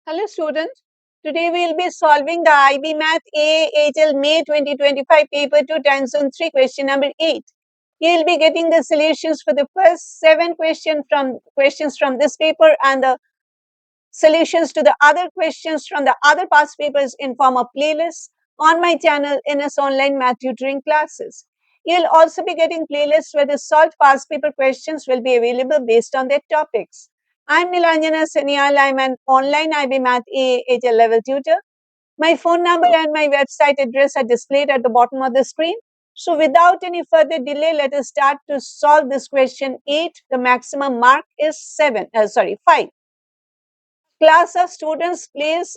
Hello students, today we will be solving the IB Math A HL May 2025 paper 2 times on 3 question number 8. You will be getting the solutions for the first 7 questions from this paper and the solutions to the other questions from the other past papers in form of playlists on my channel NS Online Math Tutoring classes. You will also be getting playlists where the solved past paper questions will be available based on their topics. I'm Nilanjana Sanyal. I'm an online IB Math A level tutor. My phone number and my website address are displayed at the bottom of the screen. So without any further delay, let us start to solve this question 8. The maximum mark is 5. Class of students plays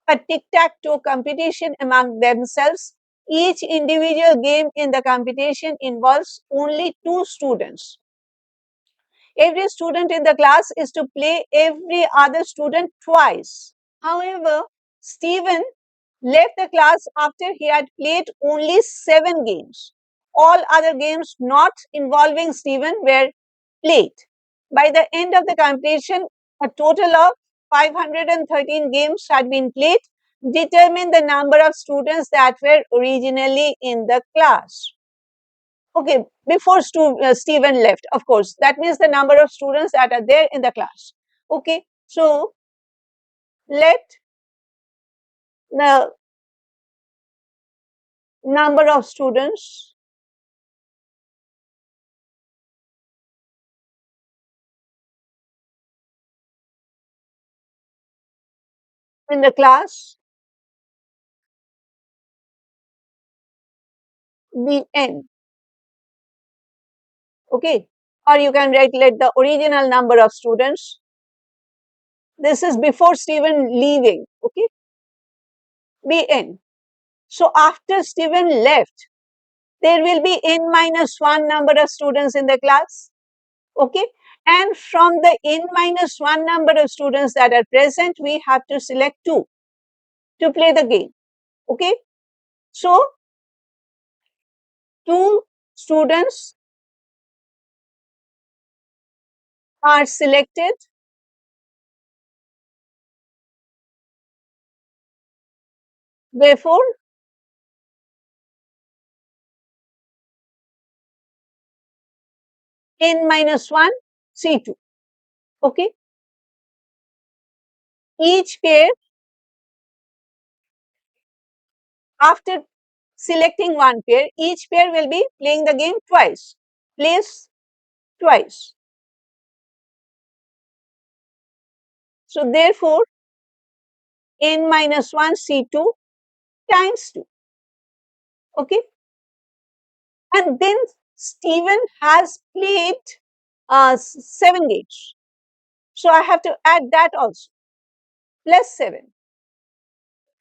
a tic-tac-toe competition among themselves. Each individual game in the competition involves only 2 students. Every student in the class is to play every other student twice. However, Stephen left the class after he had played only 7 games. All other games not involving Stephen were played. By the end of the competition, a total of 513 games had been played. Determine the number of students that were originally in the class. Okay, before Stephen left, of course, that means the number of students that are there in the class. Okay, so let the number of students in the class be n. Okay, or you can write let the original number of students. This is before Stephen leaving. Okay, be n. So after Stephen left, there will be n minus 1 number of students in the class. Okay, and from the n minus 1 number of students that are present, we have to select 2 to play the game. Okay, so 2 students are selected. Therefore, n minus 1 C2. Okay, each pair, after selecting one pair, each pair will be playing the game twice. Plays twice. So therefore, n minus 1 C2 times 2. Okay, and then Stephen has played 7 games. So I have to add that also, plus 7.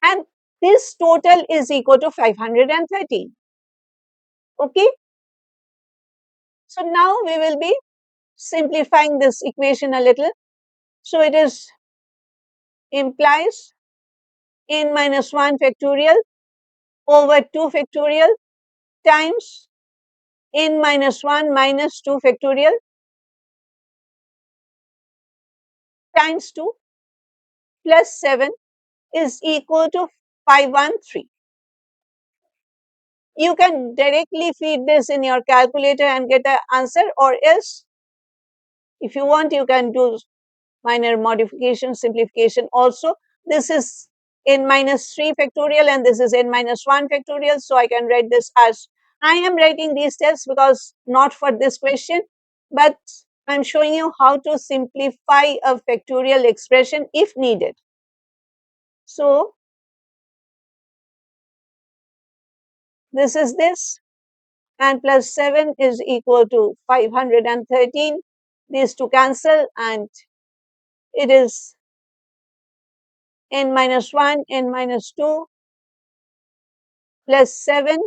And this total is equal to 513. Okay, so now we will be simplifying this equation a little. So it is implies n minus 1 factorial over 2 factorial times n minus 1 minus 2 factorial times 2 plus 7 is equal to 513. You can directly feed this in your calculator and get the answer, or else if you want, you can do minor modification, simplification also. This is n minus 3 factorial and this is n minus 1 factorial. So I can write this as, I am writing these steps because not for this question, but I'm showing you how to simplify a factorial expression if needed. So this is this, and plus 7 is equal to 513. These two cancel and it is n minus 1, n minus 2 plus 7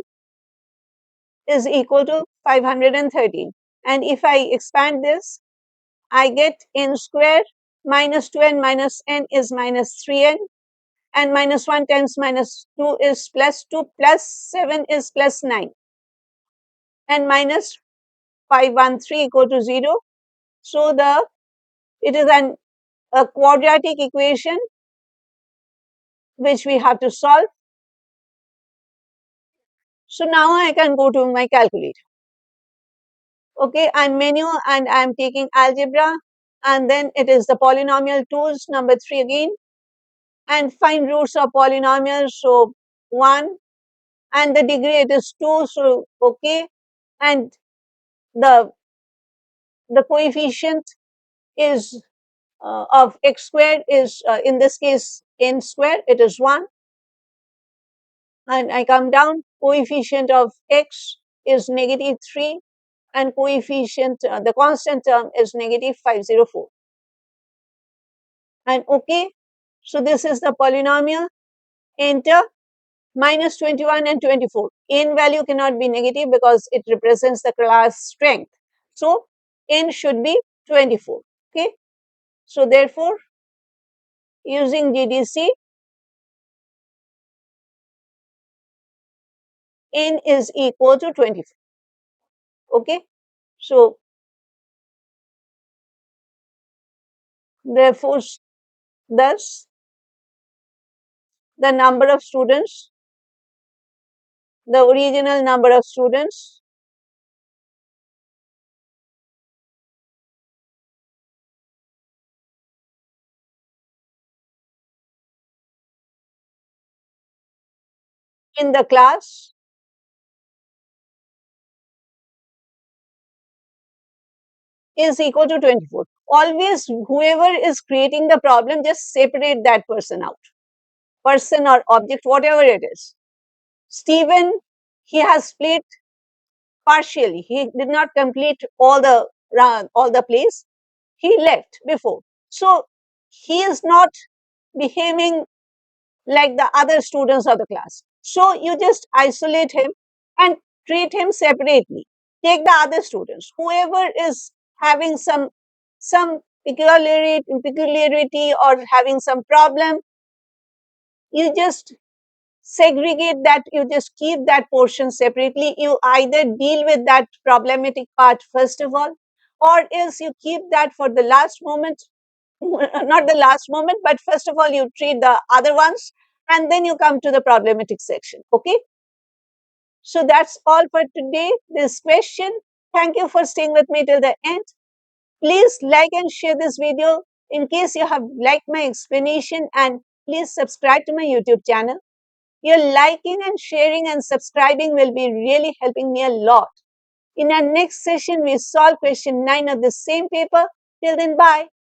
is equal to 513. And if I expand this, I get n square minus 2n minus n is minus 3n, and minus 1 times minus 2 is plus 2, plus 7 is plus 9, and minus 513 equal to 0. So it is a quadratic equation which we have to solve. So now I can go to my calculator. Okay, I'm menu and I'm taking algebra, and then it is the polynomial tools, number 3 again, and find roots of polynomials. So 1, and the degree it is 2. So okay, and the coefficient is of x squared is in this case n squared, it is 1, and I come down, coefficient of x is negative 3, and coefficient the constant term is negative 504, and okay. So this is the polynomial. Enter. Minus 21 and 24. N value cannot be negative because it represents the class strength. So n should be 24. Okay. So therefore, using GDC, n is equal to 24. Okay. So therefore, thus the number of students, the original number of students in the class is equal to 24. Always, whoever is creating the problem, just separate that person out. Person or object, whatever it is. Stephen, he has played partially. He did not complete all the run, all the plays. He left before. So he is not behaving like the other students of the class. So you just isolate him and treat him separately. Take the other students. Whoever is having some peculiarity or having some problem, you just segregate that, you just keep that portion separately. You either deal with that problematic part first of all, or else you keep that for the last moment. Not the last moment, but first of all you treat the other ones, and then you come to the problematic section. Okay, so that's all for today, this question. Thank you for staying with me till the end. Please like and share this video in case you have liked my explanation, and please subscribe to my YouTube channel. Your liking and sharing and subscribing will be really helping me a lot. In our next session, we solve question 9 of the same paper. Till then, bye.